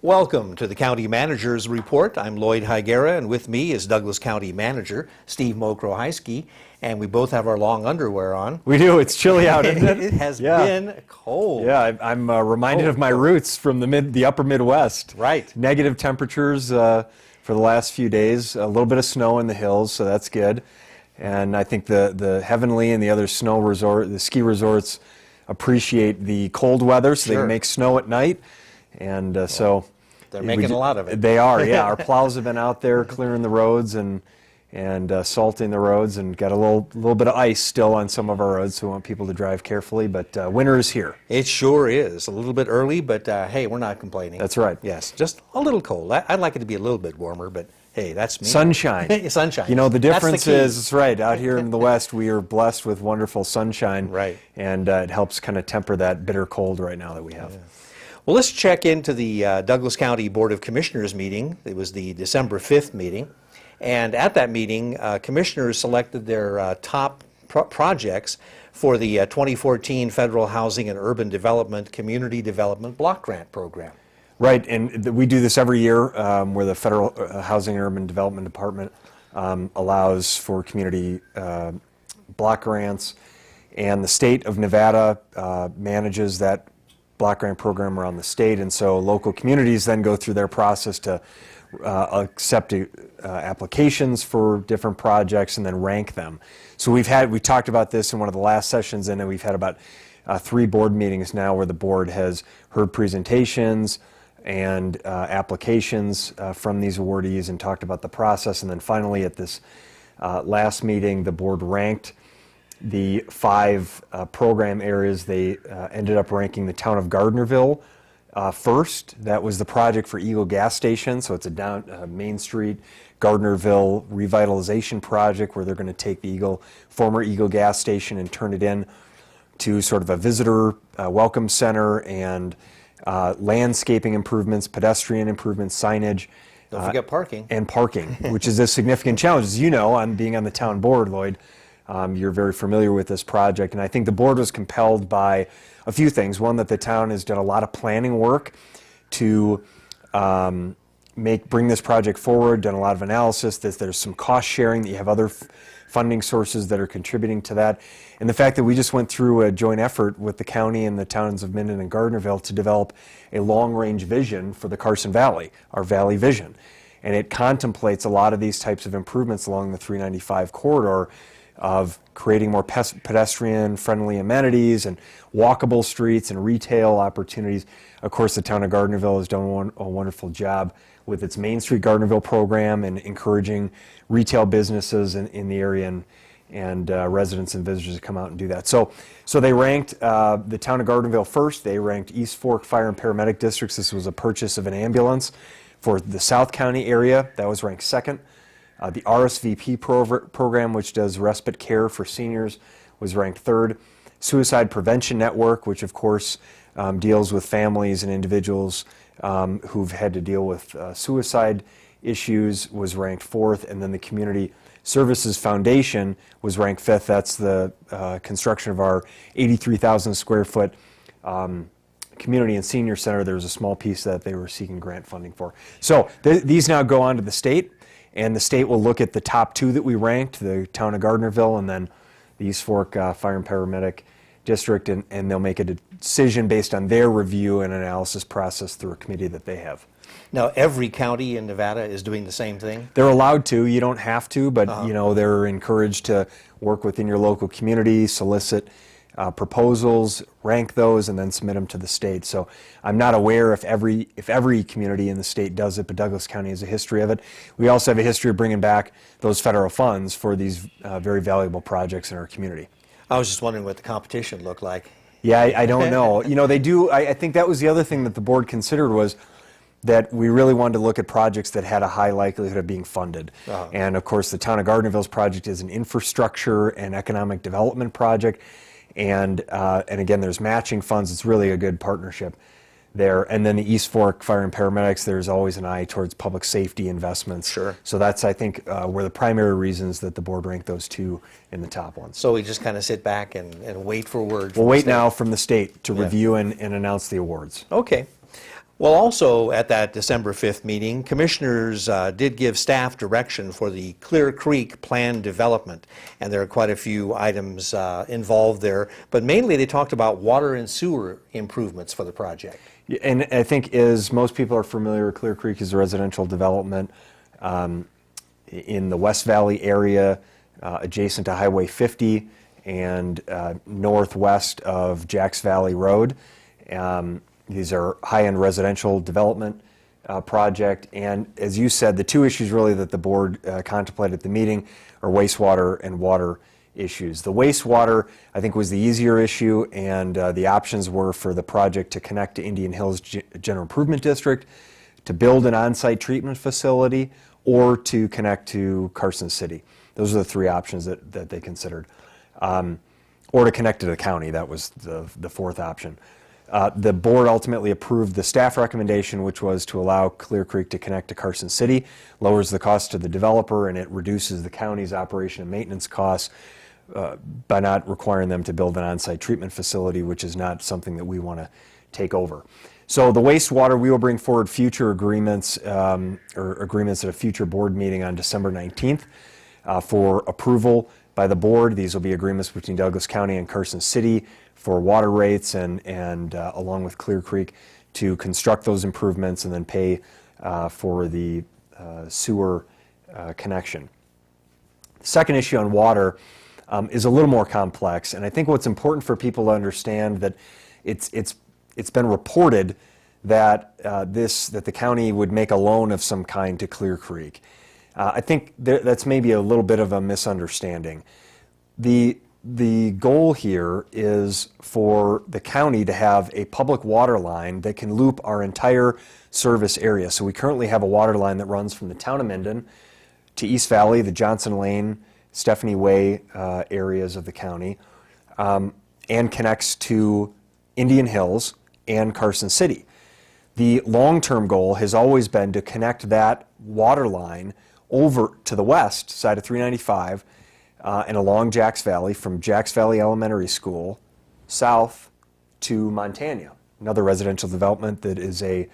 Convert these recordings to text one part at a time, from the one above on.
Welcome to the County Manager's Report. I'm Lloyd Higuera, and with me is Douglas County Manager Steve Mokrohiski, and we both have our long underwear on. We do. It's chilly out, isn't it? It has been cold. Yeah, I'm reminded of my roots from the upper Midwest. Right. Negative temperatures for the last few days. A little bit of snow in the hills, so that's good. And I think the Heavenly and the other the ski resorts appreciate the cold weather, so they can make snow at night. And so they're making a lot of it. They are, yeah. Our plows have been out there clearing the roads and salting the roads, and got a little bit of ice still on some of our roads, so we want people to drive carefully. But winter is here. It sure is. A little bit early, but hey, we're not complaining. That's right. Yes, just a little cold. I'd like it to be a little bit warmer, but hey, that's me. Sunshine. Sunshine. You know, the difference is, it's right, out here in the West, we are blessed with wonderful sunshine. Right. And it helps kind of temper that bitter cold right now that we have. Yeah. Well, let's check into the Douglas County Board of Commissioners meeting. It was the December 5th meeting. And at that meeting, commissioners selected their top projects for the 2014 Federal Housing and Urban Development Community Development Block Grant Program. Right, and we do this every year where the Federal Housing and Urban Development Department allows for community block grants, and the state of Nevada manages that block grant program around the state, and so local communities then go through their process to accept applications for different projects and then rank them. So we talked about this in one of the last sessions, and then we've had about 3 board meetings now where the board has heard presentations and applications from these awardees and talked about the process, and then finally at this last meeting the board ranked the 5 program areas. They ended up ranking the town of Gardnerville first. That was the project for Eagle Gas Station, so it's a Main Street Gardnerville revitalization project where they're going to take the former Eagle Gas Station and turn it in to sort of a visitor welcome center and landscaping improvements, pedestrian improvements, signage. Don't forget parking. And parking, which is a significant challenge. As you know, on being on the town board, Lloyd, you're very familiar with this project, and I think the board was compelled by a few things. One, that the town has done a lot of planning work to bring this project forward, done a lot of analysis, that there's some cost sharing, that you have other funding sources that are contributing to that, and the fact that we just went through a joint effort with the county and the towns of Minden and Gardnerville to develop a long-range vision for the Carson Valley, our Valley Vision, and it contemplates a lot of these types of improvements along the 395 corridor, of creating more pedestrian-friendly amenities and walkable streets and retail opportunities. Of course, the town of Gardnerville has done a wonderful job with its Main Street Gardnerville program and encouraging retail businesses in the area and residents and visitors to come out and do that. So they ranked the town of Gardnerville first. They ranked East Fork Fire and Paramedic Districts. This was a purchase of an ambulance for the South County area. That was ranked second. The RSVP program, which does respite care for seniors, was ranked third. Suicide Prevention Network, which of course deals with families and individuals who've had to deal with suicide issues, was ranked fourth. And then the Community Services Foundation was ranked fifth. That's the construction of our 83,000 square foot community and senior center. There was a small piece that they were seeking grant funding for. So these now go on to the state. And the state will look at the top 2 that we ranked, the town of Gardnerville and then the East Fork Fire and Paramedic District, and they'll make a decision based on their review and analysis process through a committee that they have. Now, every county in Nevada is doing the same thing? They're allowed to. You don't have to, but you know, they're encouraged to work within your local community, solicit proposals, rank those, and then submit them to the state. So I'm not aware if every community in the state does it, but Douglas County has a history of it. We also have a history of bringing back those federal funds for these very valuable projects in our community. I was just wondering what the competition looked like. Yeah, I don't know. You know, they do. I think that was the other thing that the board considered, was that we really wanted to look at projects that had a high likelihood of being funded. And of course, the town of Gardnerville's project is an infrastructure and economic development project. And again, there's matching funds. It's really a good partnership there. And then the East Fork Fire and Paramedics, there's always an eye towards public safety investments. Sure. So that's, I think, were the primary reasons that the board ranked those 2 in the top ones. So we just kind of sit back and wait for word. We'll wait now from the state to review and announce the awards. Okay. Well, also at that December 5th meeting, commissioners did give staff direction for the Clear Creek plan development, and there are quite a few items involved there, but mainly they talked about water and sewer improvements for the project. Yeah, and I think, as most people are familiar, Clear Creek is a residential development in the West Valley area, adjacent to Highway 50 and northwest of Jacks Valley Road. These are high-end residential development project, and as you said, the two issues really that the board contemplated at the meeting are wastewater and water issues. The wastewater, I think, was the easier issue, and the options were for the project to connect to Indian Hills General Improvement District, to build an on-site treatment facility, or to connect to Carson City. Those are the three options that they considered. Or to connect to the county, that was the fourth option. The board ultimately approved the staff recommendation, which was to allow Clear Creek to connect to Carson City, lowers the cost to the developer, and it reduces the county's operation and maintenance costs by not requiring them to build an on-site treatment facility, which is not something that we want to take over. So the wastewater, we will bring forward future agreements or agreements at a future board meeting on December 19th for approval by the board. These will be agreements between Douglas County and Carson City for water rates and along with Clear Creek to construct those improvements and then pay for the sewer connection. The second issue on water is a little more complex, and I think what's important for people to understand that it's been reported that that the county would make a loan of some kind to Clear Creek. I think that's maybe a little bit of a misunderstanding. The goal here is for the county to have a public water line that can loop our entire service area. So we currently have a water line that runs from the town of Minden to East Valley, the Johnson Lane, Stephanie Way areas of the county, and connects to Indian Hills and Carson City. The long-term goal has always been to connect that water line over to the west side of 395 and along Jacks Valley, from Jacks Valley Elementary School south to Montana, another residential development that is a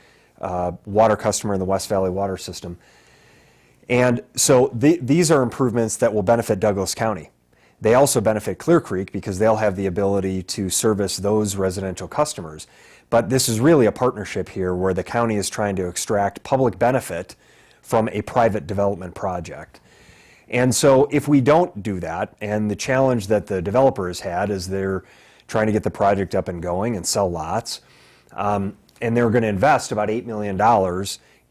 water customer in the West Valley water system. And so these are improvements that will benefit Douglas County. They also benefit Clear Creek because they'll have the ability to service those residential customers. But this is really a partnership here where the county is trying to extract public benefit from a private development project. And so if we don't do that, and the challenge that the developer has had is they're trying to get the project up and going and sell lots, and they're going to invest about $8 million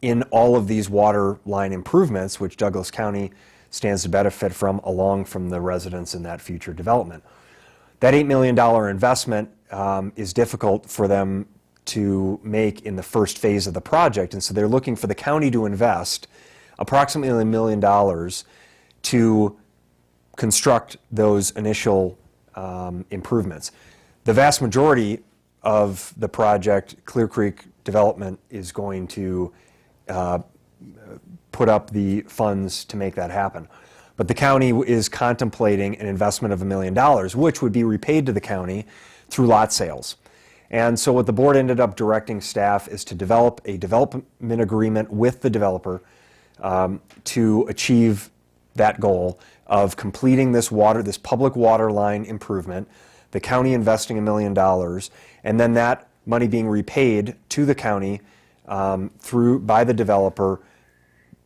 in all of these water line improvements, which Douglas County stands to benefit from, along from the residents in that future development. That $8 million investment is difficult for them to make in the first phase of the project, and so they're looking for the county to invest approximately $1 million to construct those initial improvements. The vast majority of the project, Clear Creek Development, is going to put up the funds to make that happen. But the county is contemplating an investment of $1 million, which would be repaid to the county through lot sales. And so what the board ended up directing staff is to develop a development agreement with the developer to achieve that goal of completing this public water line improvement, the county investing $1 million, and then that money being repaid to the county by the developer,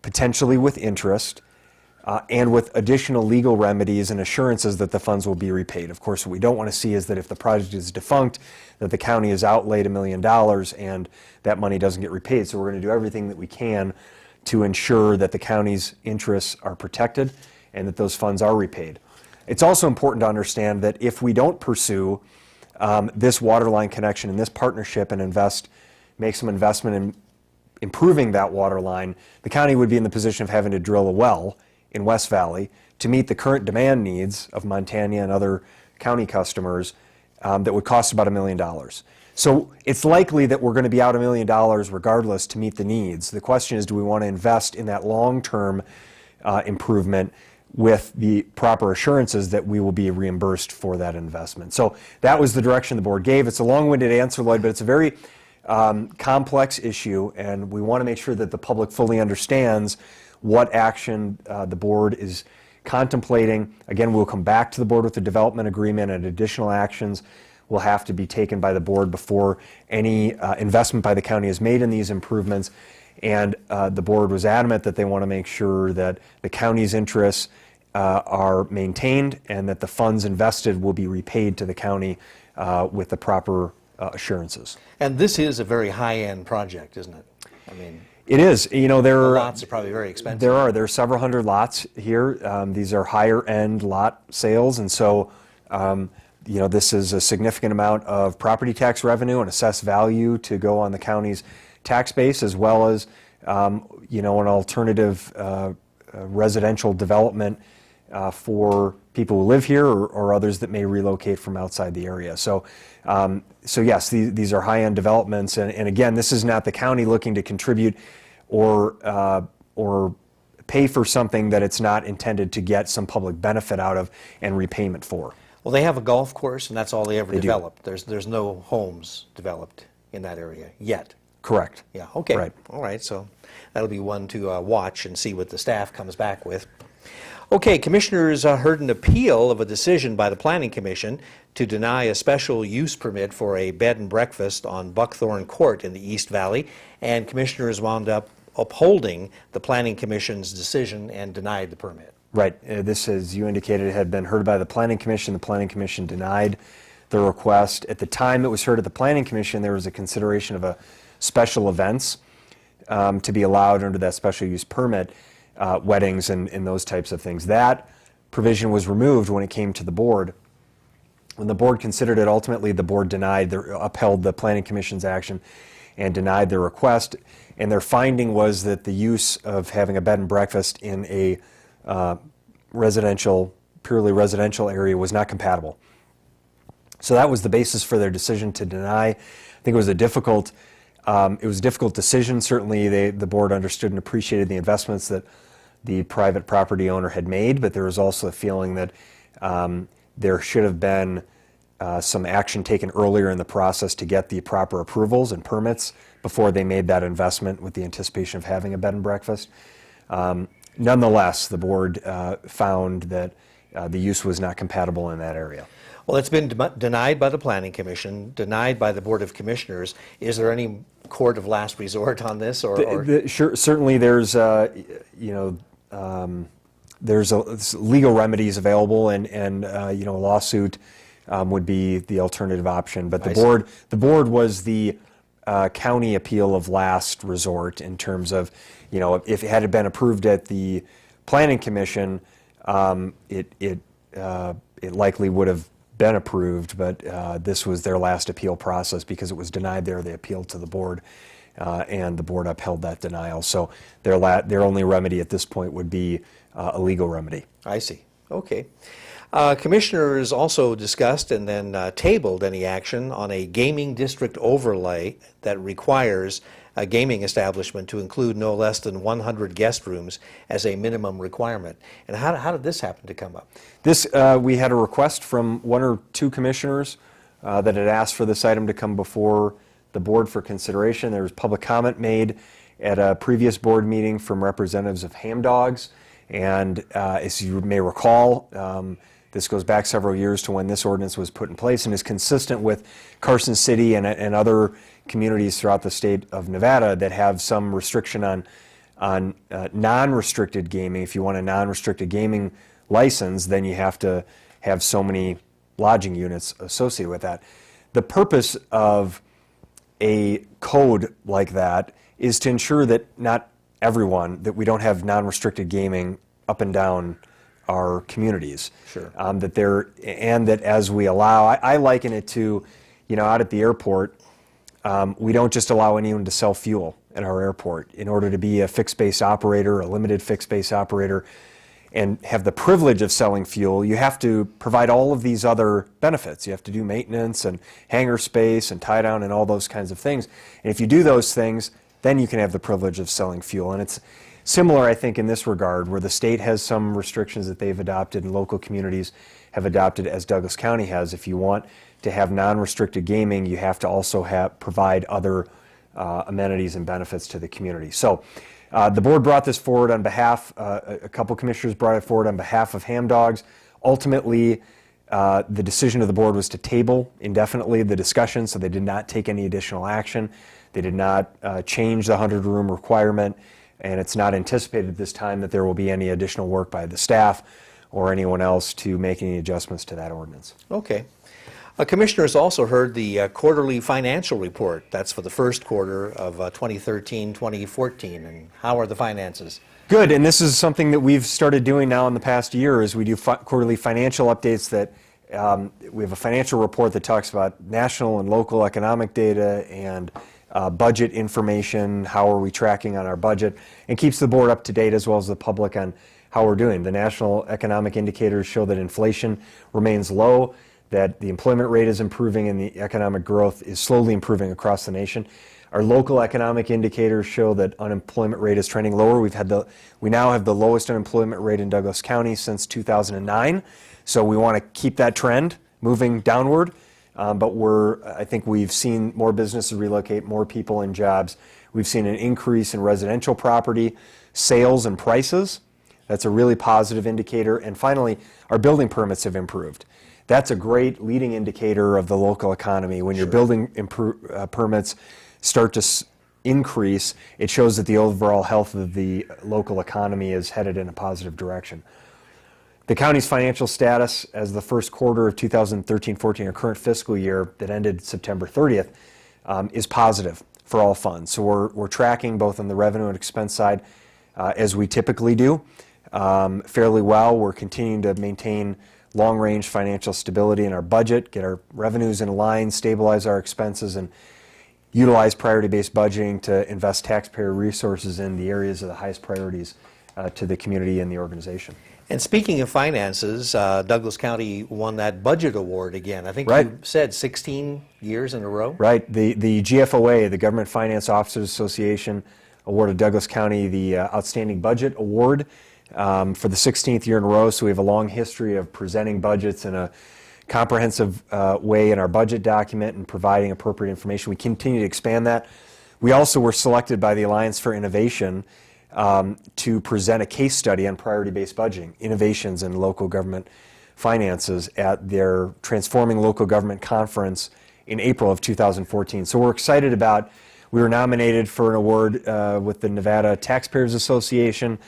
potentially with interest, and with additional legal remedies and assurances that the funds will be repaid. Of course, what we don't want to see is that if the project is defunct, that the county has outlaid $1 million and that money doesn't get repaid. So we're going to do everything that we can to ensure that the county's interests are protected and that those funds are repaid. It's also important to understand that if we don't pursue this water line connection and this partnership and make some investment in improving that water line, the county would be in the position of having to drill a well in West Valley to meet the current demand needs of Montana and other county customers that would cost about $1 million. So it's likely that we're going to be out $1 million regardless to meet the needs. The question is, do we want to invest in that long-term improvement with the proper assurances that we will be reimbursed for that investment? So that was the direction the board gave. It's a long-winded answer, Lloyd, but it's a very complex issue, and we want to make sure that the public fully understands what action the board is contemplating. Again, we'll come back to the board with a development agreement, and additional actions will have to be taken by the board before any investment by the county is made in these improvements. And the board was adamant that they want to make sure that the county's interests are maintained and that the funds invested will be repaid to the county with the proper assurances. And this is a very high-end project, isn't it? I mean, it is. You know, there the are lots are probably very expensive. There are several hundred lots here. These are higher-end lot sales, and so you know, this is a significant amount of property tax revenue and assessed value to go on the county's tax base, as well as you know, an alternative residential development for people who live here or others that may relocate from outside the area. So, so yes, these are high-end developments, and again, this is not the county looking to contribute or pay for something that it's not intended to get some public benefit out of and repayment for. Well, they have a golf course, and that's all they ever They do. developed. There's no homes developed in that area yet. Correct. Yeah, okay. Right. All right, so that'll be one to watch and see what the staff comes back with. Okay, commissioners heard an appeal of a decision by the Planning Commission to deny a special use permit for a bed and breakfast on Buckthorn Court in the East Valley, and commissioners wound up upholding the Planning Commission's decision and denied the permit. Right. This, as you indicated, had been heard by the Planning Commission. The Planning Commission denied the request. At the time it was heard at the Planning Commission, there was a consideration of a special events to be allowed under that special use permit, weddings and those types of things. That provision was removed when it came to the board. When the board considered it, ultimately the board upheld the Planning Commission's action and denied the request. And their finding was that the use of having a bed and breakfast in a purely residential area was not compatible. So that was the basis for their decision to deny. I think it was a difficult decision. Certainly the board understood and appreciated the investments that the private property owner had made, but there was also a feeling that there should have been some action taken earlier in the process to get the proper approvals and permits before they made that investment with the anticipation of having a bed and breakfast. Nonetheless, the board found that the use was not compatible in that area. Well, it's been denied by the Planning Commission, denied by the Board of Commissioners. Is there any court of last resort on this? Sure, certainly there's, you know, there's legal remedies available, and you know, a lawsuit would be the alternative option. But the board was the county appeal of last resort in terms of, you know, if it had been approved at the Planning Commission, it likely would have been approved, but this was their last appeal process because it was denied there. They appealed to the board, and the board upheld that denial. So their only remedy at this point would be a legal remedy. I see. Okay. Commissioners also discussed and then tabled any action on a gaming district overlay that requires a gaming establishment to include no less than 100 guest rooms as a minimum requirement. And how did this happen to come up? This, we had a request from one or two commissioners that had asked for this item to come before the board for consideration. There was public comment made at a previous board meeting from representatives of Ham Dogs, and as you may recall, this goes back several years to when this ordinance was put in place and is consistent with Carson City and other communities throughout the state of Nevada that have some restriction on non-restricted gaming. If you want a non-restricted gaming license, then you have to have so many lodging units associated with that. The purpose of a code like that is to ensure that not everyone, that we don't have non-restricted gaming up and down our communities. Sure. That as we allow, I liken it to, you know, out at the airport, we don't just allow anyone to sell fuel at our airport. In order to be a fixed base operator, a limited fixed base operator, and have the privilege of selling fuel, you have to provide all of these other benefits. You have to do maintenance and hangar space and tie down and all those kinds of things. And if you do those things, then you can have the privilege of selling fuel. And similar, I think, in this regard, where the state has some restrictions that they've adopted and local communities have adopted, as Douglas County has. If you want to have non-restricted gaming, you have to also provide other amenities and benefits to the community. So the board brought this forward on behalf, a couple commissioners brought it forward on behalf of Ham Dogs. Ultimately, the decision of the board was to table indefinitely the discussion, so they did not take any additional action. They did not change the 100-room requirement, and it's not anticipated at this time that there will be any additional work by the staff or anyone else to make any adjustments to that ordinance. Okay. Commissioners also heard the quarterly financial report. That's for the first quarter of 2013-2014. And how are the finances? Good, and this is something that we've started doing now in the past year, is we do quarterly financial updates that we have a financial report that talks about national and local economic data and budget information, how are we tracking on our budget, and keeps the board up to date as well as the public on how we're doing. The national economic indicators show that inflation remains low, that the employment rate is improving, and the economic growth is slowly improving across the nation. Our local economic indicators show that unemployment rate is trending lower. We now have the lowest unemployment rate in Douglas County since 2009, so we want to keep that trend moving downward. But I think we've seen more businesses relocate, more people in jobs. We've seen an increase in residential property sales and prices. That's a really positive indicator. And finally, our building permits have improved. That's a great leading indicator of the local economy. When your building permits start to increase, it shows that the overall health of the local economy is headed in a positive direction. The county's financial status as the first quarter of 2013-14, our current fiscal year that ended September 30th, is positive for all funds. So we're tracking both on the revenue and expense side, as we typically do, fairly well. We're continuing to maintain long-range financial stability in our budget, get our revenues in line, stabilize our expenses, and utilize priority-based budgeting to invest taxpayer resources in the areas of the highest priorities to the community and the organization. And speaking of finances, Douglas County won that budget award again. I think Right. you said 16 years in a row? Right. The GFOA, the Government Finance Officers Association, awarded Douglas County the Outstanding Budget Award for the 16th year in a row. So we have a long history of presenting budgets in a comprehensive way in our budget document and providing appropriate information. We continue to expand that. We also were selected by the Alliance for Innovation to present a case study on priority-based budgeting, innovations in local government finances at their Transforming Local Government Conference in April of 2014. So we're excited about, we were nominated for an award with the Nevada Taxpayers Association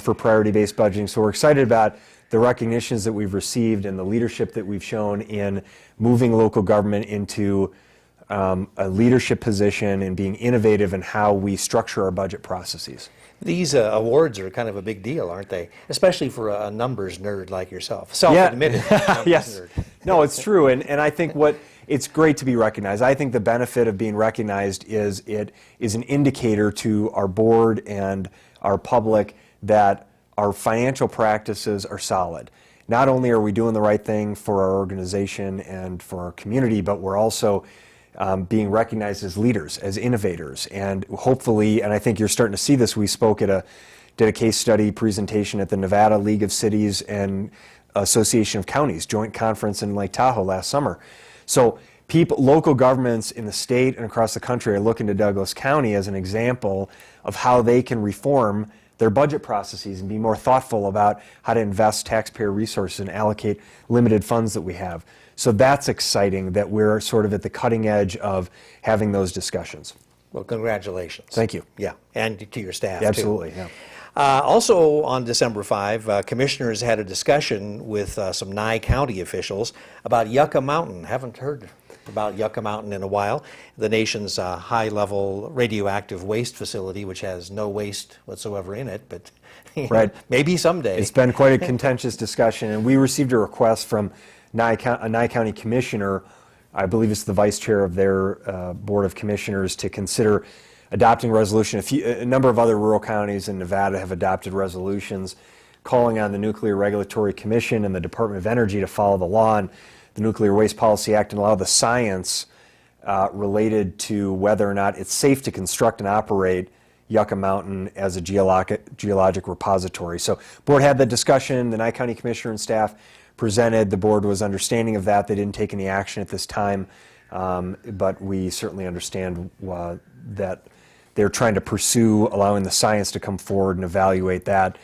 for priority-based budgeting. So we're excited about the recognitions that we've received and the leadership that we've shown in moving local government into a leadership position and being innovative in how we structure our budget processes. These awards are kind of a big deal, aren't they? Especially for a numbers nerd like yourself. Self-admitted numbers Yes. nerd. No, it's true. And I think it's great to be recognized. I think the benefit of being recognized is it is an indicator to our board and our public that our financial practices are solid. Not only are we doing the right thing for our organization and for our community, but we're also being recognized as leaders, as innovators, and hopefully, and I think you're starting to see this, we did a case study presentation at the Nevada League of Cities and Association of Counties joint conference in Lake Tahoe last summer. So local governments in the state and across the country are looking to Douglas County as an example of how they can reform their budget processes and be more thoughtful about how to invest taxpayer resources and allocate limited funds that we have. So that's exciting that we're sort of at the cutting edge of having those discussions. Well, congratulations. Thank you. Yeah, and to your staff, Absolutely, too. yeah. Also on December 5, commissioners had a discussion with some Nye County officials about Yucca Mountain. Haven't heard about Yucca Mountain in a while. The nation's high-level radioactive waste facility, which has no waste whatsoever in it, but Right. maybe someday. It's been quite a contentious discussion, and we received a request from a Nye County commissioner, I believe it's the vice chair of their board of commissioners, to consider adopting a resolution. A number of other rural counties in Nevada have adopted resolutions calling on the Nuclear Regulatory Commission and the Department of Energy to follow the law and the Nuclear Waste Policy Act and allow the science related to whether or not it's safe to construct and operate Yucca Mountain as a geologic repository. So board had the discussion, the Nye County Commissioner and staff presented, the board was understanding of that. They didn't take any action at this time, but we certainly understand that they're trying to pursue allowing the science to come forward and evaluate that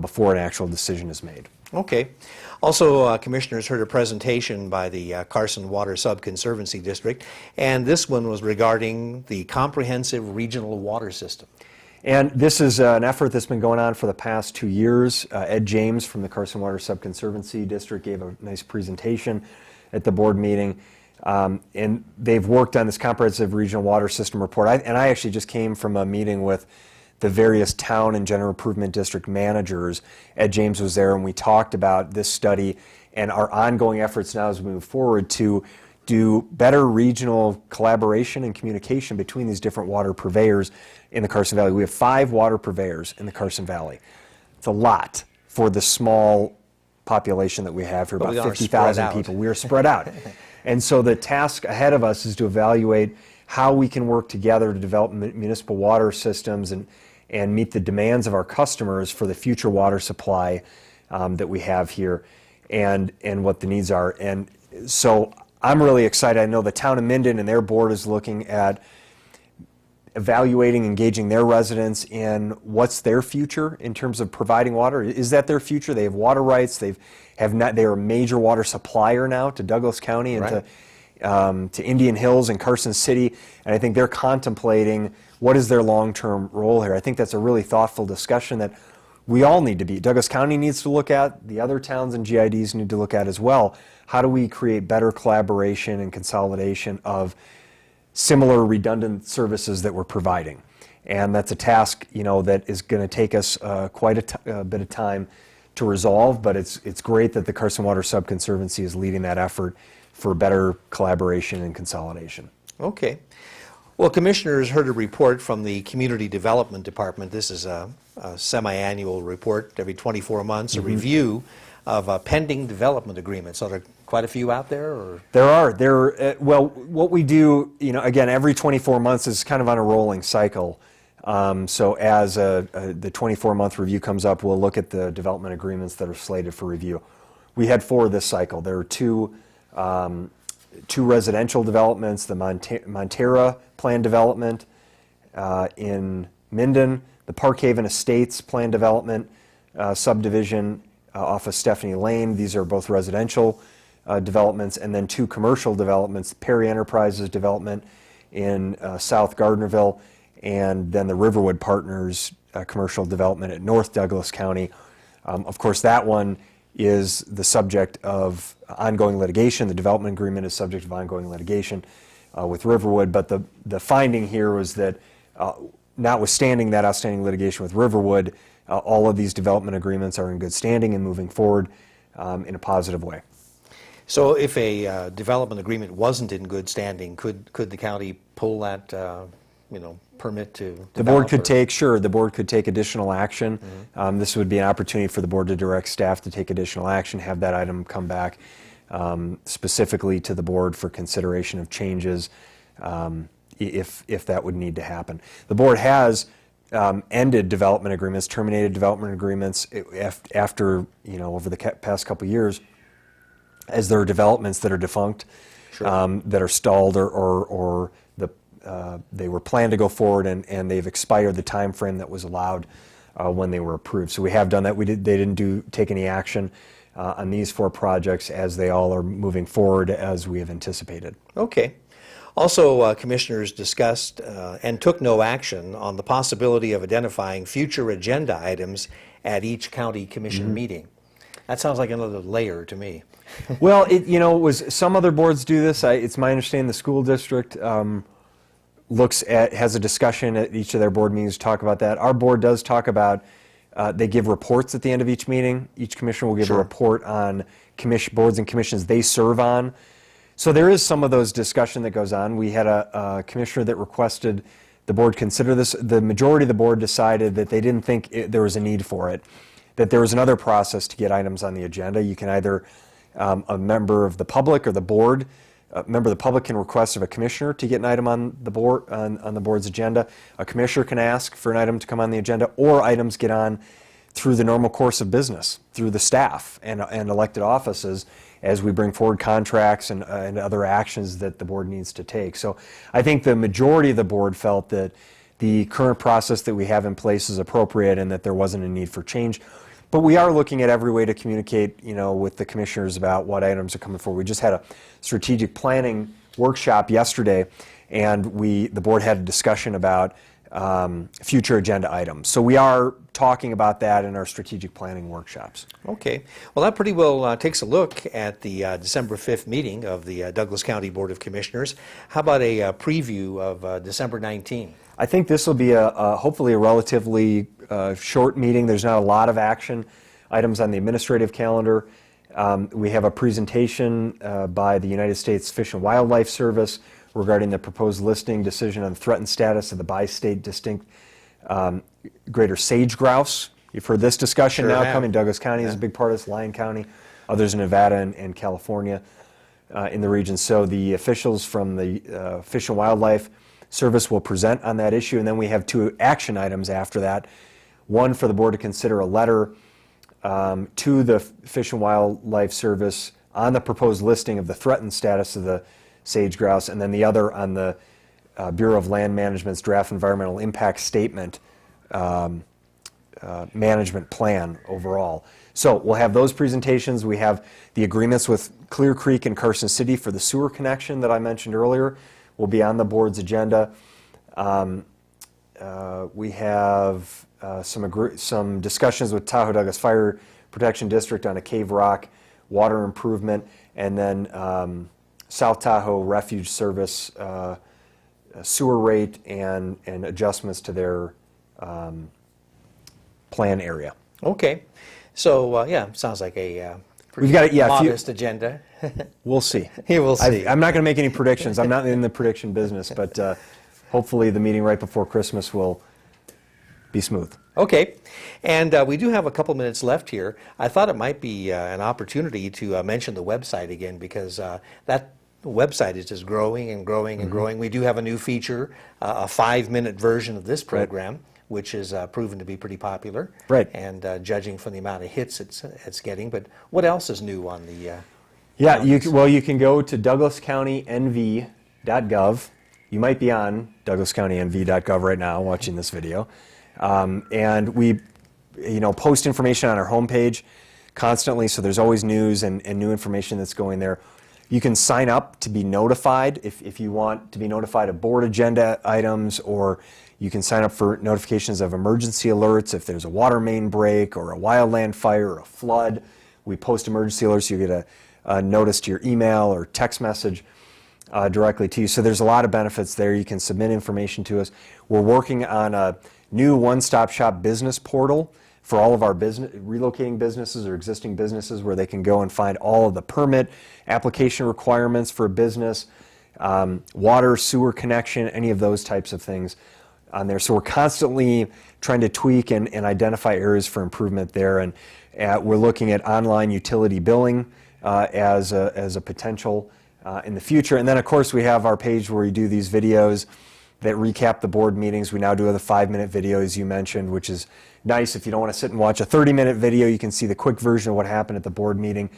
before an actual decision is made. Okay. Also, commissioners heard a presentation by the Carson Water Sub-Conservancy District, and this one was regarding the comprehensive regional water system. And this is an effort that's been going on for the past 2 years. Ed James from the Carson Water Sub-Conservancy District gave a nice presentation at the board meeting. And they've worked on this comprehensive regional water system report. I actually just came from a meeting with the various town and general improvement district managers. Ed James was there, and we talked about this study and our ongoing efforts now as we move forward to do better regional collaboration and communication between these different water purveyors in the Carson Valley. We have 5 water purveyors in the Carson Valley. It's a lot for the small population that we have here, about 50,000 people. We are spread out. And so the task ahead of us is to evaluate how we can work together to develop municipal water systems and meet the demands of our customers for the future water supply that we have here and what the needs are. And so I'm really excited. I know the town of Minden and their board is looking at evaluating, engaging their residents in what's their future in terms of providing water. Is that their future? They have water rights. They're a major water supplier now to Douglas County and right. To Indian Hills and Carson City. And I think they're contemplating what is their long-term role here. I think that's a really thoughtful discussion that we all need to be. Douglas County needs to look at, the other towns and GIDs need to look at as well. How do we create better collaboration and consolidation of similar redundant services that we're providing? And that's a task, that is going to take us quite a bit of time to resolve, but it's great that the Carson Water Sub-Conservancy is leading that effort for better collaboration and consolidation. Okay. Well, commissioners heard a report from the Community Development Department. This is a semi-annual report every 24 months, a review of pending development agreements. Are there quite a few out there? Or? There are. Well, what we do, again, every 24 months is kind of on a rolling cycle. So as the 24-month review comes up, we'll look at the development agreements that are slated for review. We had 4 this cycle. There are two residential developments, the Montera Plan Development in Minden, the Parkhaven Estates Plan Development subdivision off of Stephanie Lane. These are both residential developments, and then 2 commercial developments, Perry Enterprises development in South Gardnerville, and then the Riverwood Partners commercial development at North Douglas County. Of course, that one is the subject of ongoing litigation. The development agreement is subject of ongoing litigation with Riverwood, but the finding here was that notwithstanding that outstanding litigation with Riverwood, all of these development agreements are in good standing and moving forward in a positive way. So if a development agreement wasn't in good standing, could the county pull that permit to develop? The board could the board could take additional action. This would be an opportunity for the board to direct staff to take additional action, have that item come back specifically to the board for consideration of changes if that would need to happen. The board has ended development agreements, terminated development agreements after, over the past couple of years, as there are developments that are defunct, sure. That are stalled or they were planned to go forward and they've expired the time frame that was allowed when they were approved. So we have done that. They didn't take any action on these 4 projects as they all are moving forward as we have anticipated. Okay. Also, commissioners discussed and took no action on the possibility of identifying future agenda items at each county commission meeting. That sounds like another layer to me. Well, some other boards do this. It's my understanding the school district has a discussion at each of their board meetings to talk about that. Our board does talk about, they give reports at the end of each meeting. Each commissioner will give sure. a report on boards and commissions they serve on. So there is some of those discussion that goes on. We had a commissioner that requested the board consider this. The majority of the board decided that they didn't think there was a need for it, that there was another process to get items on the agenda. You can either, a member of the public or the board remember, the public can request of a commissioner to get an item on the board, on the board's agenda. A commissioner can ask for an item to come on the agenda, or items get on through the normal course of business, through the staff and elected offices, as we bring forward contracts and other actions that the board needs to take. So I think the majority of the board felt that the current process that we have in place is appropriate and that there wasn't a need for change. But we are looking at every way to communicate, with the commissioners about what items are coming forward. We just had a strategic planning workshop yesterday, and the board had a discussion about future agenda items. So we are talking about that in our strategic planning workshops. Okay. Well, that pretty well takes a look at the December 5th meeting of the Douglas County Board of Commissioners. How about a preview of December 19th? I think this will be hopefully a relatively short meeting. There's not a lot of action items on the administrative calendar. We have a presentation by the United States Fish and Wildlife Service regarding the proposed listing decision on the threatened status of the bi-state distinct greater sage grouse. You've heard this discussion Sure now have. coming. Douglas County is a big part of this, Lyon County, others in Nevada and California in the region. So the officials from the Fish and Wildlife Service will present on that issue, and then we have 2 action items after that. One, for the board to consider a letter to the Fish and Wildlife Service on the proposed listing of the threatened status of the sage grouse, and then the other on the Bureau of Land Management's draft environmental impact statement management plan overall. So we'll have those presentations. We have the agreements with Clear Creek and Carson City for the sewer connection that I mentioned earlier will be on the board's agenda. We have some discussions with Tahoe Douglas Fire Protection District on a Cave Rock water improvement, and then South Tahoe Refuge Service sewer rate and adjustments to their plan area. Okay. So, yeah, sounds like a We've got modest agenda. We'll see. You will see. I'm not going to make any predictions. I'm not in the prediction business, but hopefully the meeting right before Christmas will be smooth. Okay, and we do have a couple minutes left here. I thought it might be an opportunity to mention the website again, because that website is just growing and growing and growing. We do have a new feature, a 5-minute version of this program, which has proven to be pretty popular. Right. And judging from the amount of hits it's getting. But what else is new on the... Yeah, you can go to douglascountynv.gov. You might be on douglascountynv.gov right now watching this video. And we post information on our homepage constantly, so there's always news and new information that's going there. You can sign up to be notified if you want to be notified of board agenda items, or you can sign up for notifications of emergency alerts if there's a water main break or a wildland fire or a flood. We post emergency alerts, so you get a notice to your email or text message directly to you. So there's a lot of benefits there. You can submit information to us. We're working on a new one-stop shop business portal for all of our relocating businesses or existing businesses, where they can go and find all of the permit application requirements for a business, water, sewer connection, any of those types of things on there. So we're constantly trying to tweak and identify areas for improvement there. And we're looking at online utility billing as a potential in the future. And then, of course, we have our page where we do these videos that recap the board meetings. We now do the 5-minute video, as you mentioned, which is nice. If you don't want to sit and watch a 30-minute video, you can see the quick version of what happened at the board meeting.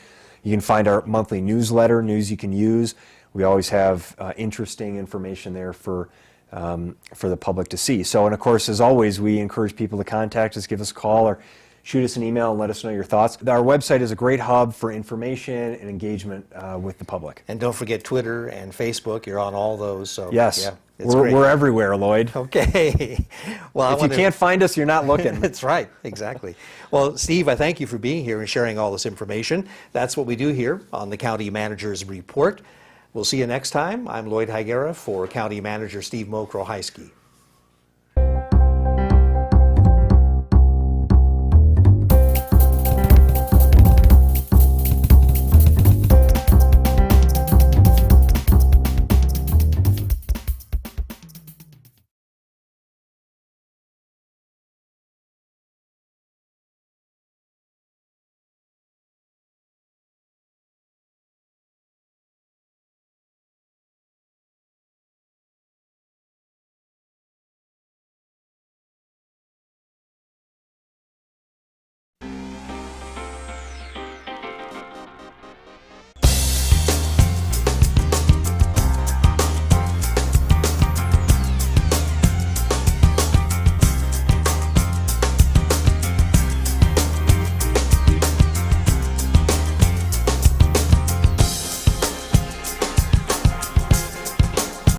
You can find our monthly newsletter, news you can use. We always have interesting information there for the public to see. So, and of course, as always, we encourage people to contact us, give us a call, or shoot us an email and let us know your thoughts. Our website is a great hub for information and engagement with the public. And don't forget Twitter and Facebook. You're on all those. So Yes, yeah, it's we're, great. we're everywhere, Lloyd. Okay. Well, If you can't find us, you're not looking. That's right, exactly. Well, Steve, I thank you for being here and sharing all this information. That's what we do here on the County Manager's Report. We'll see you next time. I'm Lloyd Higuera for County Manager Steve Mokrohiski.